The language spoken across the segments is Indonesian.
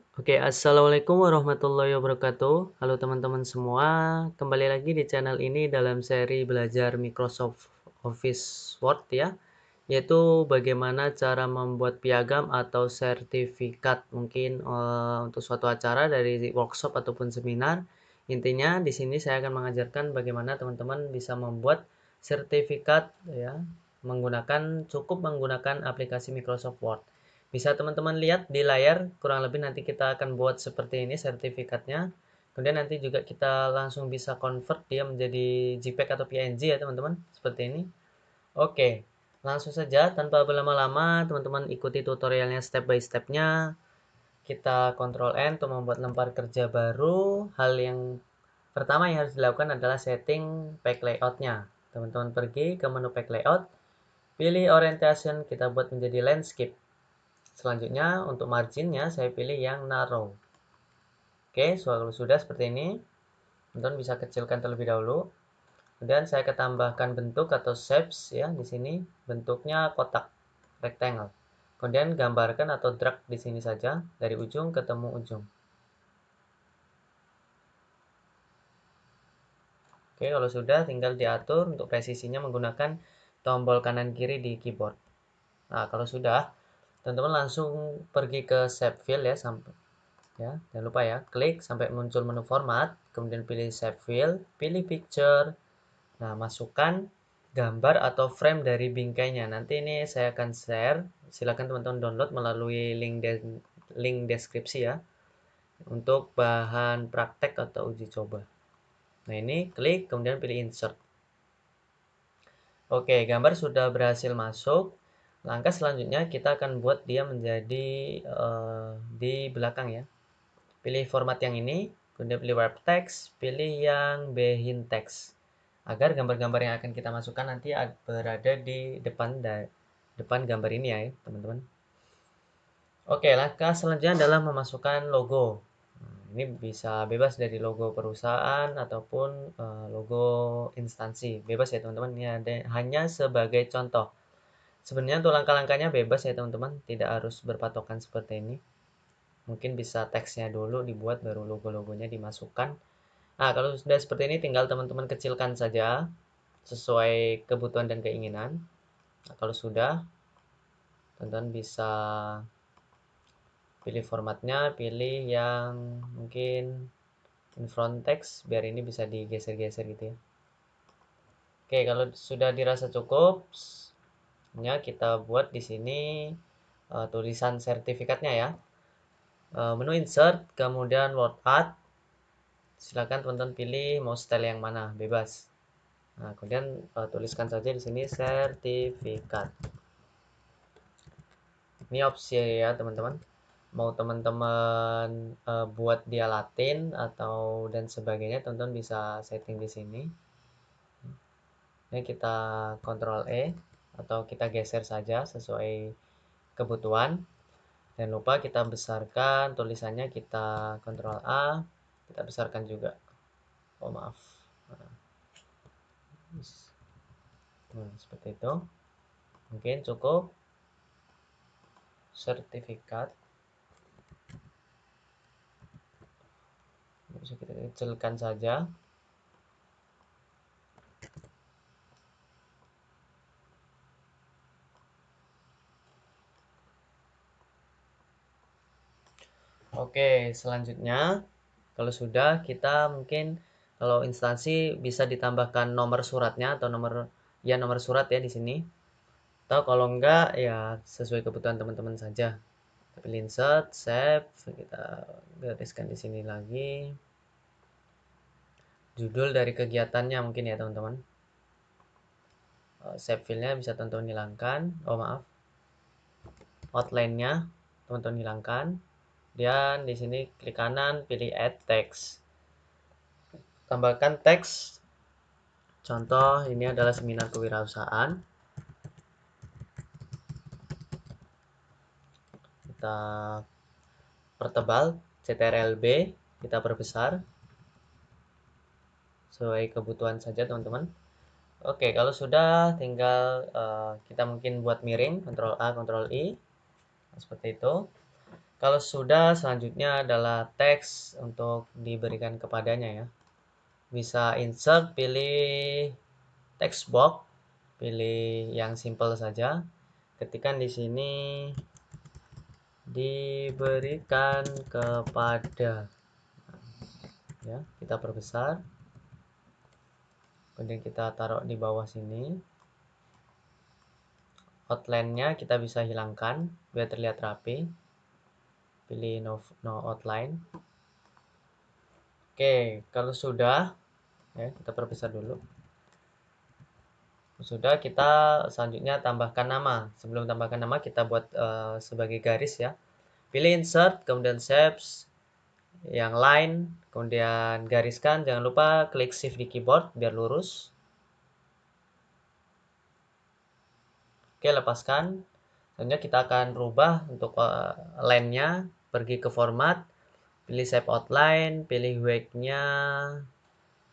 Oke, assalamualaikum warahmatullahi wabarakatuh. Halo teman-teman semua, kembali lagi di channel ini dalam seri belajar Microsoft Office Word ya, yaitu bagaimana cara membuat piagam atau sertifikat mungkin untuk suatu acara dari workshop ataupun seminar. Intinya di sini saya akan mengajarkan bagaimana teman-teman bisa membuat sertifikat ya, cukup menggunakan aplikasi Microsoft Word. Bisa teman-teman lihat di layar, kurang lebih nanti kita akan buat seperti ini sertifikatnya. Kemudian nanti juga kita langsung bisa convert dia menjadi JPEG atau PNG ya teman-teman, seperti ini. Oke, langsung saja tanpa berlama-lama, teman-teman ikuti tutorialnya step by step-nya. Kita Ctrl N untuk membuat lembar kerja baru. Hal yang pertama yang harus dilakukan adalah setting page layout-nya. Teman-teman pergi ke menu page layout, pilih orientation, kita buat menjadi landscape. Selanjutnya untuk marginnya saya pilih yang narrow. Oke, kalau sudah seperti ini, teman-teman bisa kecilkan terlebih dahulu. Kemudian saya akan tambahkan bentuk atau shapes ya di sini, bentuknya kotak rectangle. Kemudian gambarkan atau drag di sini saja dari ujung ketemu ujung. Oke, kalau sudah tinggal diatur untuk presisinya menggunakan tombol kanan kiri di keyboard. Nah, kalau sudah, teman-teman langsung pergi ke shape fill ya sampai ya, jangan lupa ya, klik sampai muncul menu format, kemudian pilih shape fill, pilih picture. Nah, masukkan gambar atau frame dari bingkainya. Nanti ini saya akan share, silakan teman-teman download melalui link deskripsi ya, untuk bahan praktek atau uji coba. Nah, ini klik, kemudian pilih insert. Oke, gambar sudah berhasil masuk. Langkah selanjutnya kita akan buat dia menjadi di belakang ya. Pilih format yang ini, kemudian pilih wrap text, pilih yang behind text. Agar gambar-gambar yang akan kita masukkan nanti berada di depan gambar ini ya, teman-teman. Oke, langkah selanjutnya adalah memasukkan logo. Ini bisa bebas dari logo perusahaan ataupun logo instansi. Bebas ya teman-teman, ini ada hanya sebagai contoh. Sebenarnya untuk langkah-langkahnya bebas ya teman-teman, tidak harus berpatokan seperti ini. Mungkin bisa teksnya dulu dibuat, baru logo-logonya dimasukkan. Nah, kalau sudah seperti ini tinggal teman-teman kecilkan saja sesuai kebutuhan dan keinginan. Nah, kalau sudah, teman-teman bisa pilih formatnya, pilih yang mungkin in front text, biar ini bisa digeser-geser gitu ya. Oke, kalau sudah dirasa cukup, ya kita buat di sini tulisan sertifikatnya ya. Menu insert, kemudian word art. Silakan teman-teman pilih mau style yang mana, bebas. Nah, kemudian tuliskan saja di sini sertifikat. Ini opsi ya, teman-teman. Mau teman-teman buat dia Latin atau dan sebagainya, teman-teman bisa setting di sini. Ini kita Ctrl E atau kita geser saja sesuai kebutuhan. Jangan lupa kita besarkan tulisannya, kita Ctrl A, kita besarkan juga. Oh, maaf. Nah, seperti itu. Mungkin cukup sertifikat. Bisa kita kecilkan saja. Oke, selanjutnya kalau sudah kita mungkin kalau instansi bisa ditambahkan nomor suratnya atau nomor surat ya di sini. Atau kalau enggak ya sesuai kebutuhan teman-teman saja. Pilih insert, save, kita gariskan di sini lagi. Judul dari kegiatannya mungkin ya teman-teman. Save filenya bisa teman-teman hilangkan. Oh maaf. Outline-nya teman-teman hilangkan. Dan di sini klik kanan, pilih add text. Tambahkan teks. Contoh ini adalah seminar kewirausahaan. Kita pertebal CTRL-B, kita perbesar sesuai kebutuhan saja teman-teman. Oke, kalau sudah tinggal kita mungkin buat miring, Ctrl A, Ctrl I, seperti itu. Kalau sudah, selanjutnya adalah teks untuk diberikan kepadanya ya. Bisa insert, pilih text box, pilih yang simple saja. Ketikkan di sini diberikan kepada, ya, kita perbesar. Kemudian kita taruh di bawah sini. Outline-nya kita bisa hilangkan biar terlihat rapi. Pilih no outline. Oke, kalau sudah, ya, kita perbesar dulu. Sudah, kita selanjutnya tambahkan nama. Sebelum tambahkan nama, kita buat sebagai garis ya. Pilih insert, kemudian shapes, yang line, kemudian gariskan. Jangan lupa klik shift di keyboard biar lurus. Oke, lepaskan. Selanjutnya kita akan rubah untuk line-nya, pergi ke format, pilih shape outline, pilih weight-nya,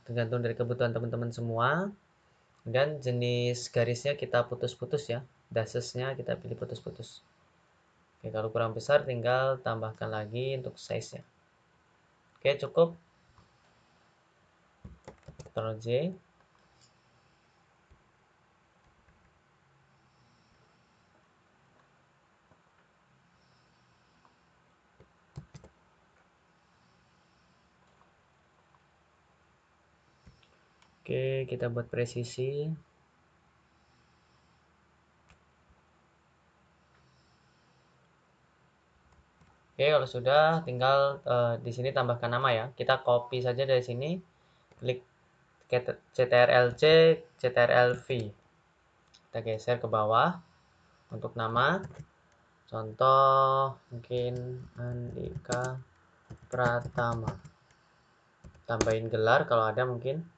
tergantung dari kebutuhan teman-teman semua. Dan jenis garisnya kita putus-putus ya, dasesnya kita pilih putus-putus. Oke, kalau kurang besar tinggal tambahkan lagi untuk size-nya. Oke, cukup. Ctrl J. Oke, kita buat presisi. Oke, kalau sudah tinggal di sini tambahkan nama ya. Kita copy saja dari sini. Klik CTRL-C, CTRL-V. Kita geser ke bawah untuk nama. Contoh mungkin Andika Pratama. Tambahin gelar kalau ada mungkin.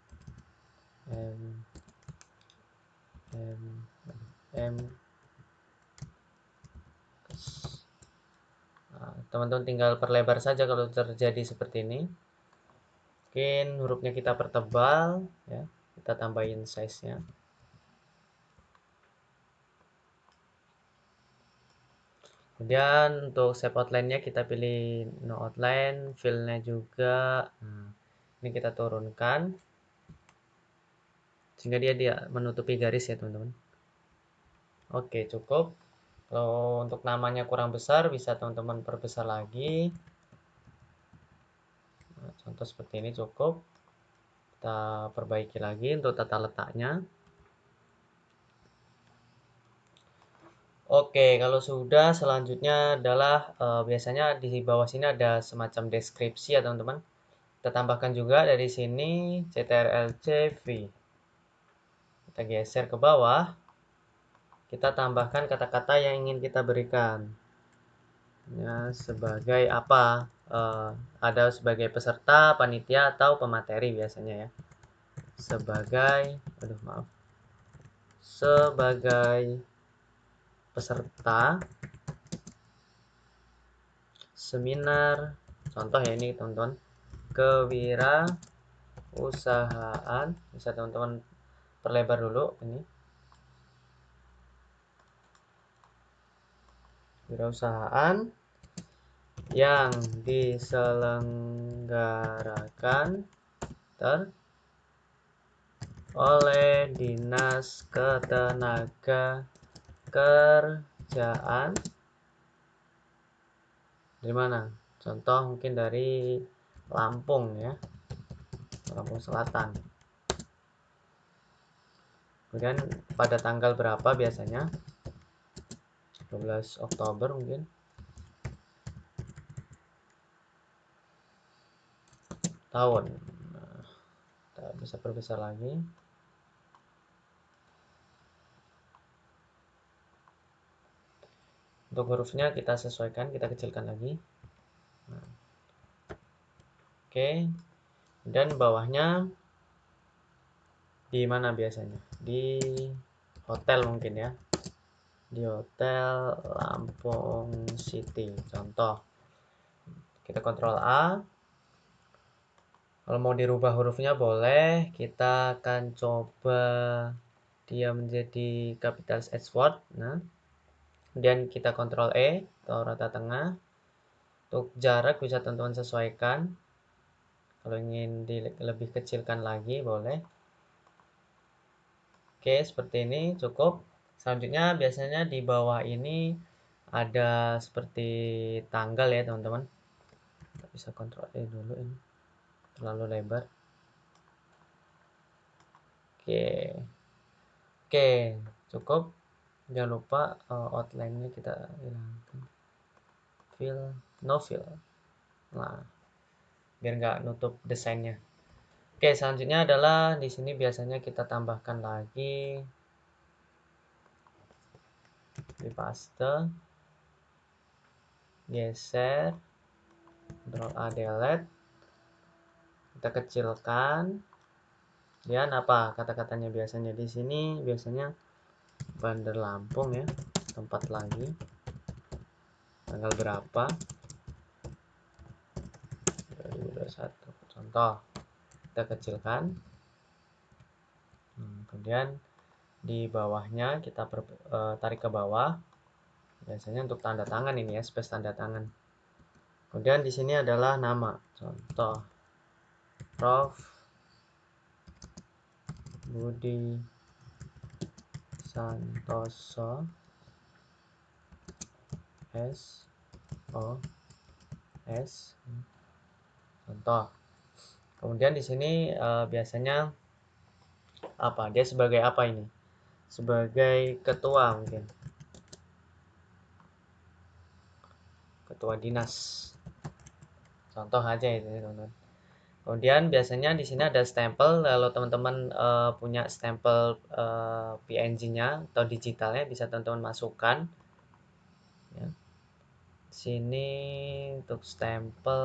Teman-teman tinggal perlebar saja kalau terjadi seperti ini. Mungkin hurufnya kita pertebal ya, kita tambahin size-nya. Kemudian untuk shape outline-nya kita pilih no outline, fill-nya juga. Ini kita turunkan sehingga dia menutupi garis ya teman-teman. Oke, cukup. Kalau untuk namanya kurang besar bisa teman-teman perbesar lagi. Contoh seperti ini cukup. Kita perbaiki lagi untuk tata letaknya. Oke, kalau sudah, selanjutnya adalah biasanya di bawah sini ada semacam deskripsi ya teman-teman. Kita tambahkan juga dari sini CTRL-C-V. Kita geser ke bawah. Kita tambahkan kata-kata yang ingin kita berikan. Ya, sebagai apa? Ada sebagai peserta, panitia, atau pemateri biasanya ya. Sebagai peserta seminar, contoh ya ini teman-teman, kewirausahaan. Bisa teman-teman perlebar dulu ini. Wirausahaan yang diselenggarakan oleh Dinas Ketenagakerjaan. Dari mana? Contoh mungkin dari Lampung ya, Lampung Selatan. Kemudian pada tanggal berapa biasanya? 12 Oktober mungkin. Tahun. Nah, kita bisa perbesar lagi. Untuk hurufnya kita sesuaikan, kita kecilkan lagi. Nah. Oke. Dan bawahnya di mana biasanya? Di hotel mungkin ya. Di hotel Lampung City. Contoh. Kita Ctrl A. Kalau mau dirubah hurufnya boleh. Kita akan coba dia menjadi kapitalis Edward. Nah. Kemudian kita Ctrl E atau rata tengah. Untuk jarak bisa teman-teman sesuaikan. Kalau ingin lebih kecilkan lagi boleh. Oke, seperti ini cukup. Selanjutnya biasanya di bawah ini ada seperti tanggal ya teman-teman. Kita bisa kontrol E dulu, ini terlalu lebar. Oke, oke, cukup. Jangan lupa outline-nya kita hilangkan. Fill, no fill. Nah, biar nggak nutup desainnya. Oke, selanjutnya adalah di sini biasanya kita tambahkan lagi di paste, geser, Ctrl A delete, kita kecilkan. Dan apa kata-katanya biasanya di sini? Biasanya Bandar Lampung ya, tempat lagi, tanggal berapa? 2021. Contoh, kita kecilkan. Kemudian di bawahnya kita tarik ke bawah. Biasanya untuk tanda tangan ini ya, space tanda tangan. Kemudian di sini adalah nama. Contoh, Prof. Budi Santoso SOS. Contoh. Kemudian di sini biasanya apa? Dia sebagai apa ini? Sebagai ketua mungkin. Ketua dinas. Contoh aja itu ya, teman-teman. Kemudian biasanya di sini ada stempel. Kalau teman-teman punya stempel PNG-nya atau digitalnya bisa teman-teman masukkan. Ya. Sini untuk stempel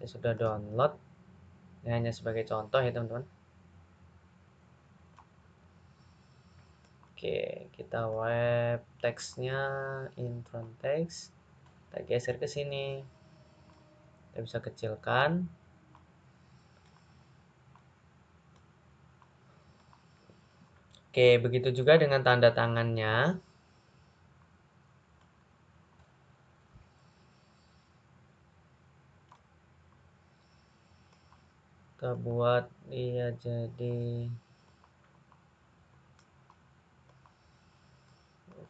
saya sudah download. Ini hanya sebagai contoh ya teman-teman. Oke, kita web teksnya in front text. Kita geser ke sini. Kita bisa kecilkan. Oke, begitu juga dengan tanda tangannya. Kita buat dia jadi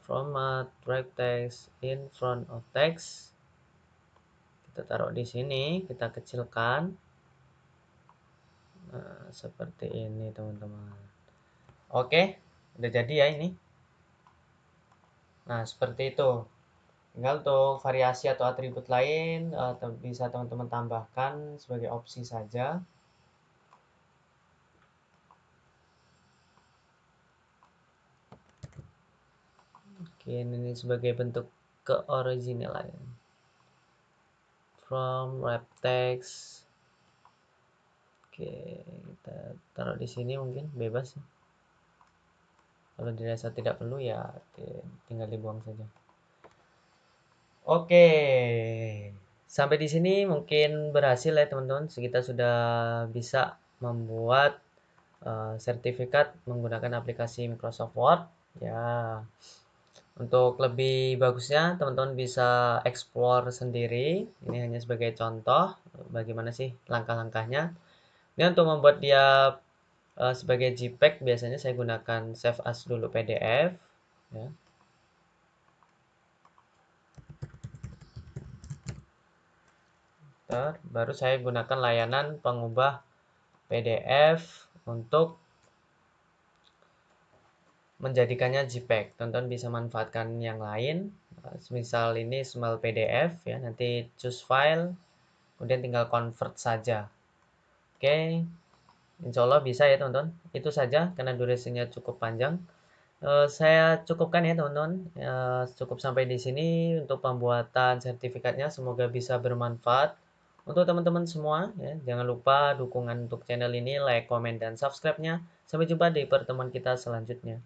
format write text in front of text. Kita taruh di sini, kita kecilkan. Nah, seperti ini teman-teman. Oke, udah jadi ya ini. Nah, seperti itu. Tinggal untuk variasi atau atribut lain bisa teman-teman tambahkan sebagai opsi saja. Oke, ini sebagai bentuk keoriginalan. From wrap text. Oke, kita taruh di sini mungkin bebas. Kalau dirasa tidak perlu ya tinggal dibuang saja. Oke, sampai di sini mungkin berhasil ya teman-teman. Kita sudah bisa membuat sertifikat menggunakan aplikasi Microsoft Word. Ya, untuk lebih bagusnya teman-teman bisa explore sendiri. Ini hanya sebagai contoh bagaimana sih langkah-langkahnya. Ini untuk membuat dia sebagai JPEG biasanya saya gunakan save as dulu PDF. Ya. Baru saya gunakan layanan pengubah PDF untuk menjadikannya JPEG. Teman-teman bisa manfaatkan yang lain. Misal ini small PDF ya, nanti choose file, kemudian tinggal convert saja. Oke, insya Allah bisa ya teman-teman. Itu saja karena durasinya cukup panjang. Saya cukupkan ya teman-teman. Cukup sampai di sini untuk pembuatan sertifikatnya. Semoga bisa bermanfaat untuk teman-teman semua. Ya. Jangan lupa dukungan untuk channel ini, like, komen, dan subscribe-nya. Sampai jumpa di pertemuan kita selanjutnya.